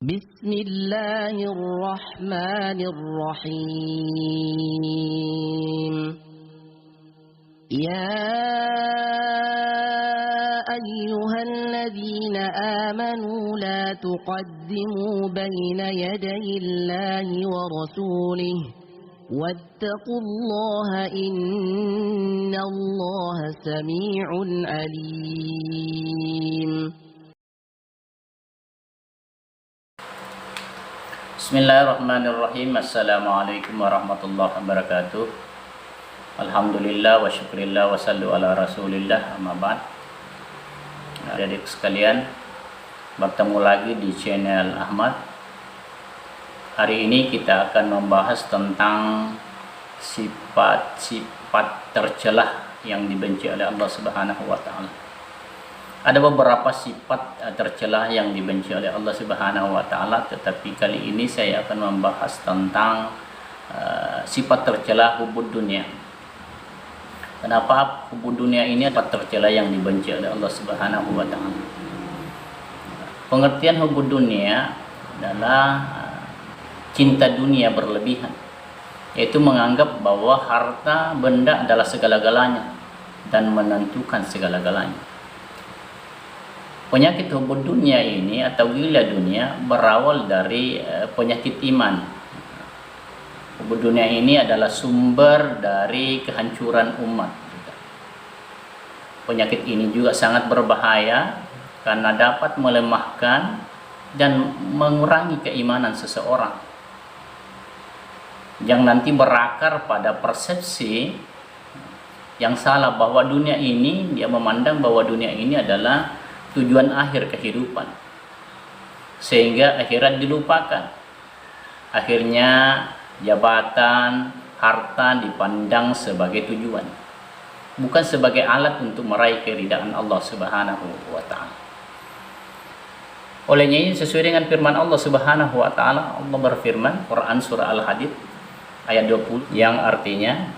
بسم الله الرحمن الرحيم يا أيها الذين آمنوا لا تقدموا بين يدي الله ورسوله واتقوا الله إن الله سميع عليم. Bismillahirrahmanirrahim. Assalamualaikum warahmatullahi wabarakatuh. Alhamdulillah wa syukrillah wa sallu ala rasulillah, amma ba'd. Adik sekalian, bertemu lagi di channel Ahmad. Hari ini kita akan membahas tentang sifat-sifat tercelah yang dibenci oleh Allah Subhanahu wa taala. Ada beberapa sifat tercelah yang dibenci oleh Allah Subhanahu wa taala, tetapi kali ini saya akan membahas tentang sifat tercelah hubud dunia. Kenapa hubud dunia ini sifat tercelah yang dibenci oleh Allah Subhanahu wa taala? Pengertian hubud dunia adalah cinta dunia berlebihan, yaitu menganggap bahwa harta benda adalah segala-galanya dan menentukan segala-galanya. Penyakit hubud dunia ini atau gila dunia berawal dari penyakit iman. Hubud dunia ini adalah sumber dari kehancuran umat. Penyakit ini juga sangat berbahaya karena dapat melemahkan dan mengurangi keimanan seseorang, yang nanti berakar pada persepsi yang salah bahwa dunia ini, dia memandang bahwa dunia ini adalah tujuan akhir kehidupan, sehingga akhirat dilupakan. Akhirnya jabatan, harta dipandang sebagai tujuan, bukan sebagai alat untuk meraih keridaan Allah Subhanahu wa taala. Olehnya ini sesuai dengan firman Allah Subhanahu wa taala, Allah berfirman, Quran surah Al-Hadid ayat 20, yang artinya,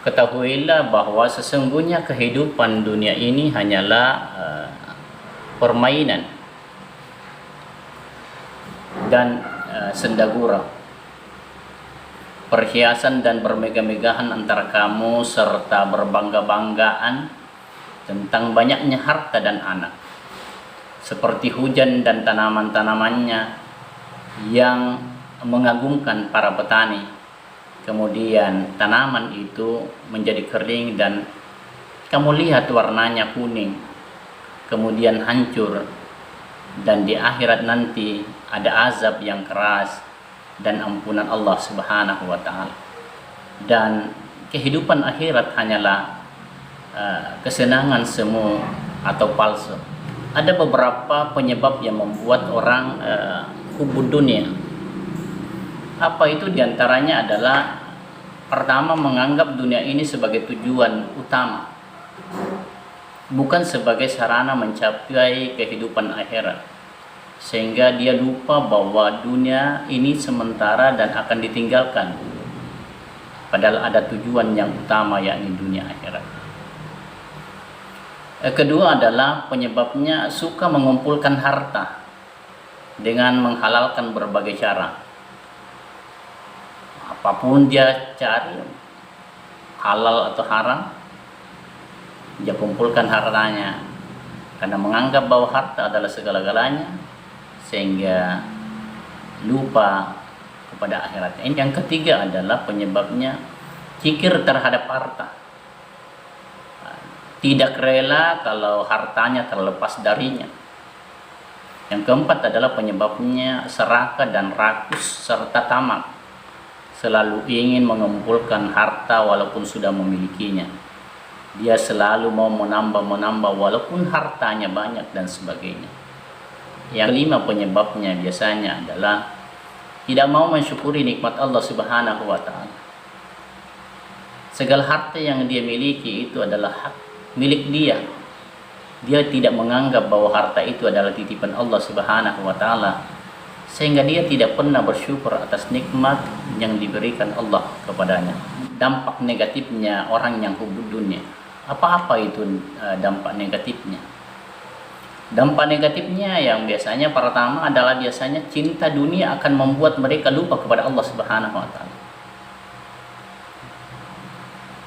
ketahuilah bahwa sesungguhnya kehidupan dunia ini hanyalah permainan dan sendagura, perhiasan dan bermegah-megahan antara kamu, serta berbangga-banggaan tentang banyaknya harta dan anak, seperti hujan dan tanaman-tanamannya yang mengagumkan para petani. Kemudian tanaman itu menjadi kering dan kamu lihat warnanya kuning, kemudian hancur, dan di akhirat nanti ada azab yang keras dan ampunan Allah Subhanahu wa taala. Dan kehidupan akhirat hanyalah kesenangan semu atau palsu. Ada beberapa penyebab yang membuat orang hubud dunia. Apa itu? Diantaranya adalah, pertama, menganggap dunia ini sebagai tujuan utama, bukan sebagai sarana mencapai kehidupan akhirat, sehingga dia lupa bahwa dunia ini sementara dan akan ditinggalkan, padahal ada tujuan yang utama, yakni dunia akhirat. Kedua adalah penyebabnya suka mengumpulkan harta dengan menghalalkan berbagai cara. Apapun dia cari, halal atau haram, dia kumpulkan hartanya karena menganggap bahwa harta adalah segala-galanya, sehingga lupa kepada akhirat. Yang ketiga adalah penyebabnya kikir terhadap harta, tidak rela kalau hartanya terlepas darinya. Yang keempat adalah penyebabnya serakah dan rakus serta tamak, selalu ingin mengumpulkan harta walaupun sudah memilikinya. Dia selalu mau menambah walaupun hartanya banyak dan sebagainya. Yang kelima penyebabnya biasanya adalah tidak mau mensyukuri nikmat Allah Subhanahu wa taala. Segala harta yang dia miliki itu adalah hak milik dia. Dia tidak menganggap bahwa harta itu adalah titipan Allah Subhanahu wa taala, sehingga dia tidak pernah bersyukur atas nikmat yang diberikan Allah kepadanya. Dampak negatifnya orang yang hubud dunia, apa-apa itu dampak negatifnya? Dampak negatifnya yang biasanya pertama adalah biasanya cinta dunia akan membuat mereka lupa kepada Allah Subhanahu wa taala.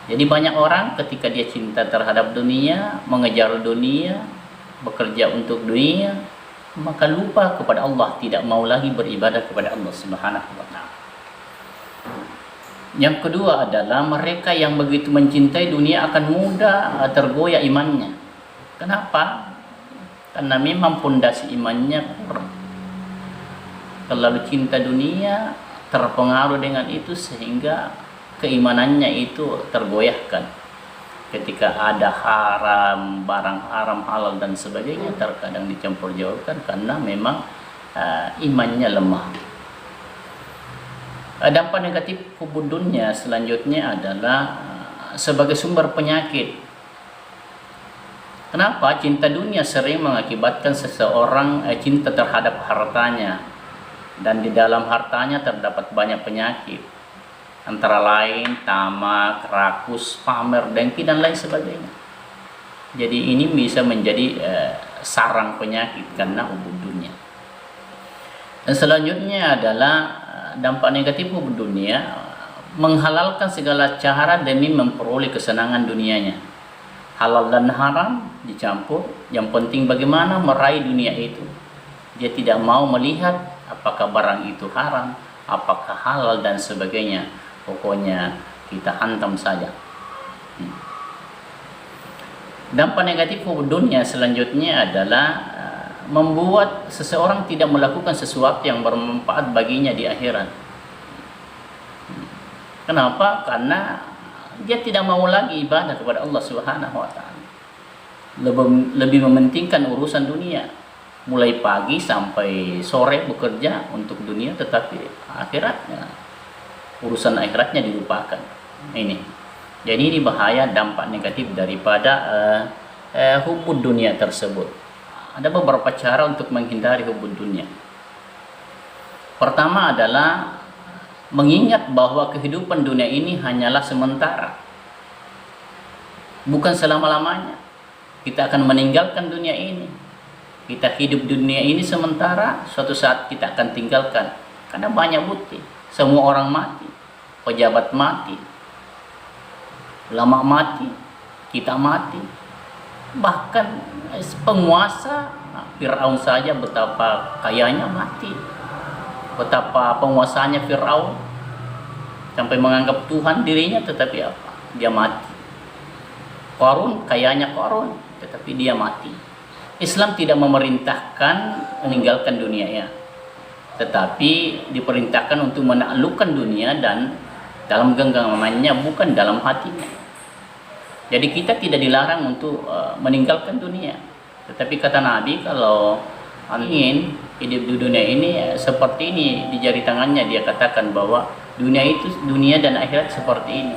Jadi banyak orang ketika dia cinta terhadap dunia, mengejar dunia, bekerja untuk dunia, maka lupa kepada Allah, tidak mau lagi beribadah kepada Allah Subhanahu wa taala. Yang kedua adalah mereka yang begitu mencintai dunia akan mudah tergoyah imannya. Kenapa? Karena memang pondasi imannya kurang. Terlalu cinta dunia, terpengaruh dengan itu sehingga keimanannya itu tergoyahkan. Ketika ada haram, barang haram, halal dan sebagainya terkadang dicampur jauhkan karena memang imannya lemah. Dampak negatif hubud dunia selanjutnya adalah sebagai sumber penyakit. Kenapa? Cinta dunia sering mengakibatkan seseorang cinta terhadap hartanya, dan di dalam hartanya terdapat banyak penyakit, antara lain tamak, rakus, pamer, dengki dan lain sebagainya. Jadi ini bisa menjadi sarang penyakit karena hubud dunia. Dan selanjutnya adalah dampak negatif hubud dunia, menghalalkan segala cara demi memperoleh kesenangan dunianya. Halal dan haram dicampur, yang penting bagaimana meraih dunia itu. Dia tidak mau melihat apakah barang itu haram, apakah halal dan sebagainya. Pokoknya kita hantam saja. Dampak negatif hubud dunia selanjutnya adalah membuat seseorang tidak melakukan sesuatu yang bermanfaat baginya di akhirat. Kenapa? Karena dia tidak mau lagi ibadah kepada Allah Subhanahu wa taala. Lebih mementingkan urusan dunia. Mulai pagi sampai sore bekerja untuk dunia, tetapi akhiratnya, urusan akhiratnya dilupakan. Ini. Jadi ini bahaya dampak negatif daripada hubud dunia tersebut. Ada beberapa cara untuk menghindari hubud dunia. Pertama adalah mengingat bahwa kehidupan dunia ini hanyalah sementara, bukan selama-lamanya. Kita akan meninggalkan dunia ini. Kita hidup dunia ini sementara, suatu saat kita akan tinggalkan. Karena banyak bukti, semua orang mati, pejabat mati, ulama mati, kita mati, bahkan penguasa. Fir'aun saja betapa kayanya mati, betapa penguasanya Fir'aun sampai menganggap Tuhan dirinya, tetapi apa? Dia mati. Qarun, kayanya Qarun, tetapi dia mati. Islam tidak memerintahkan meninggalkan dunia ya, tetapi diperintahkan untuk menaklukkan dunia dan dalam genggamannya, bukan dalam hatinya. Jadi kita tidak dilarang untuk meninggalkan dunia, tetapi kata Nabi kalau ingin hidup di dunia ini seperti ini, di jari tangannya dia katakan bahwa dunia dan akhirat seperti ini.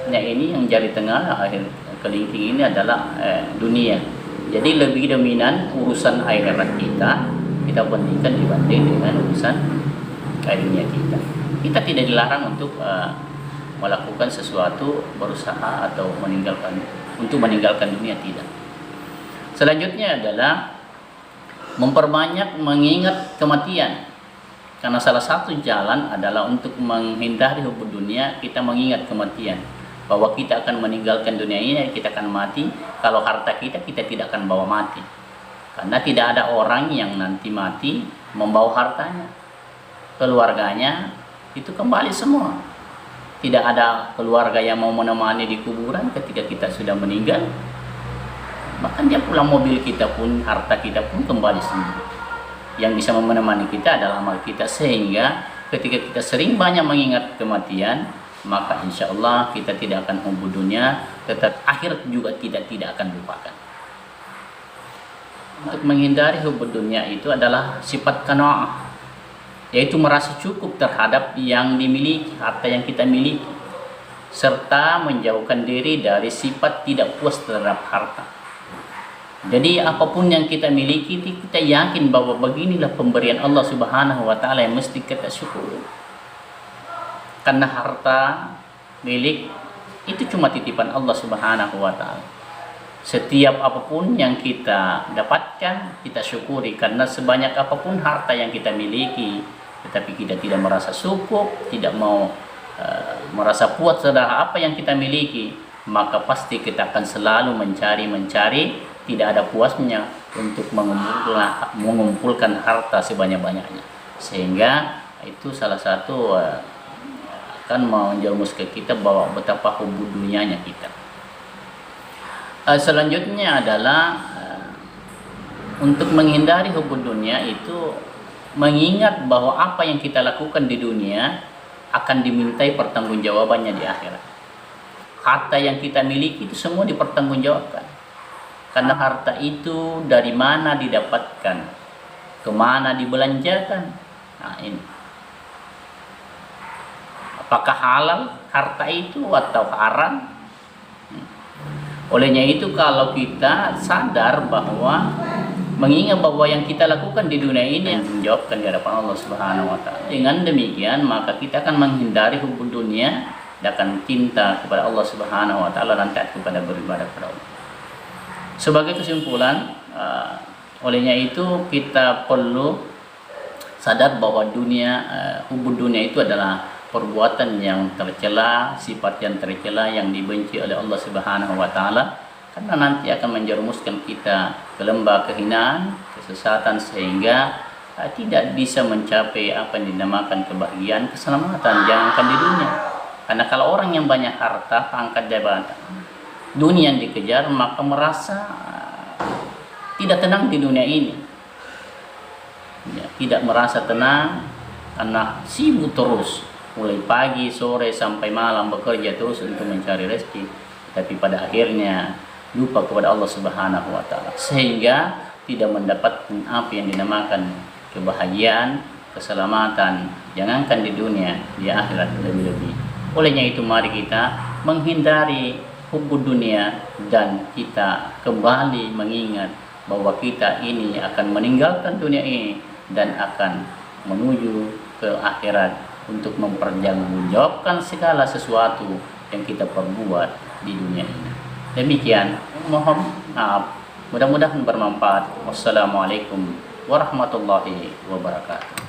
Nah ini yang jari tengah akhir kelingking ini adalah dunia. Jadi lebih dominan urusan akhirat kita bandingkan dibanding dengan urusan dunia kita. Kita tidak dilarang untuk melakukan sesuatu, berusaha atau meninggalkan dunia, tidak. Selanjutnya adalah memperbanyak mengingat kematian. Karena salah satu jalan adalah untuk menghindari hubud dunia, kita mengingat kematian. Bahwa kita akan meninggalkan dunia ini, kita akan mati. Kalau harta kita tidak akan bawa mati. Karena tidak ada orang yang nanti mati membawa hartanya. Keluarganya itu kembali semua. Tidak ada keluarga yang mau menemani di kuburan ketika kita sudah meninggal. Bahkan dia pulang mobil kita pun, harta kita pun kembali semua. Yang bisa menemani kita adalah amal kita. Sehingga ketika kita sering banyak mengingat kematian, maka insya Allah kita tidak akan hubud dunia, tetapi akhirat juga tidak akan lupakan. Untuk menghindari hubud dunia itu adalah sifat qanaah, yaitu merasa cukup terhadap yang dimiliki, harta yang kita miliki, serta menjauhkan diri dari sifat tidak puas terhadap harta. Jadi apapun yang kita miliki, kita yakin bahwa beginilah pemberian Allah Subhanahu wa taala yang mesti kita syukuri. Karena harta milik itu cuma titipan Allah Subhanahu wa taala. Setiap apapun yang kita dapatkan, kita syukuri, karena sebanyak apapun harta yang kita miliki, tetapi kita tidak merasa cukup, tidak mau merasa puas terhadap apa yang kita miliki, maka pasti kita akan selalu mencari, tidak ada puasnya untuk mengumpulkan harta sebanyak-banyaknya. Sehingga itu salah satu akan menjerumuskan kita bahwa betapa hubud dunianya kita. Selanjutnya adalah untuk menghindari hubud dunia itu mengingat bahwa apa yang kita lakukan di dunia akan dimintai pertanggungjawabannya di akhirat. Harta yang kita miliki itu semua dipertanggungjawabkan. Karena harta itu dari mana didapatkan, kemana dibelanjakan. Nah ini, apakah halal harta itu atau haram? Olehnya itu kalau kita sadar bahwa mengingat bahwa yang kita lakukan di dunia ini yang menjawabkan di hadapan Allah Subhanahu wa taala. Dengan demikian maka kita akan menghindari hubud dunia dan akan cinta kepada Allah Subhanahu wa taala dan taat kepada beribadah kepada Allah. Sebagai kesimpulan, olehnya itu kita perlu sadar bahwa hubud dunia itu adalah perbuatan yang tercela, sifat yang tercela yang dibenci oleh Allah Subhanahu wa taala, karena nanti akan menjerumuskan kita ke lembah kehinaan, kesesatan, sehingga tidak bisa mencapai apa yang dinamakan kebahagiaan, keselamatan, jangankan di dunia. Karena kalau orang yang banyak harta, pangkat, jabatan, dunia yang dikejar, maka merasa tidak tenang di dunia ini. Ya, tidak merasa tenang karena sibuk terus, mulai pagi, sore, sampai malam bekerja terus untuk mencari rezeki, tapi pada akhirnya lupa kepada Allah Subhanahu wa taala, sehingga tidak mendapatkan apa yang dinamakan kebahagiaan, keselamatan, jangankan di dunia, di akhirat lebih-lebih. Olehnya itu mari kita menghindari hubud dunia dan kita kembali mengingat bahwa kita ini akan meninggalkan dunia ini dan akan menuju ke akhirat untuk mempertanggungjawabkan segala sesuatu yang kita perbuat di dunia ini. Demikian, mohon maaf, mudah-mudahan bermanfaat. Wassalamualaikum warahmatullahi wabarakatuh.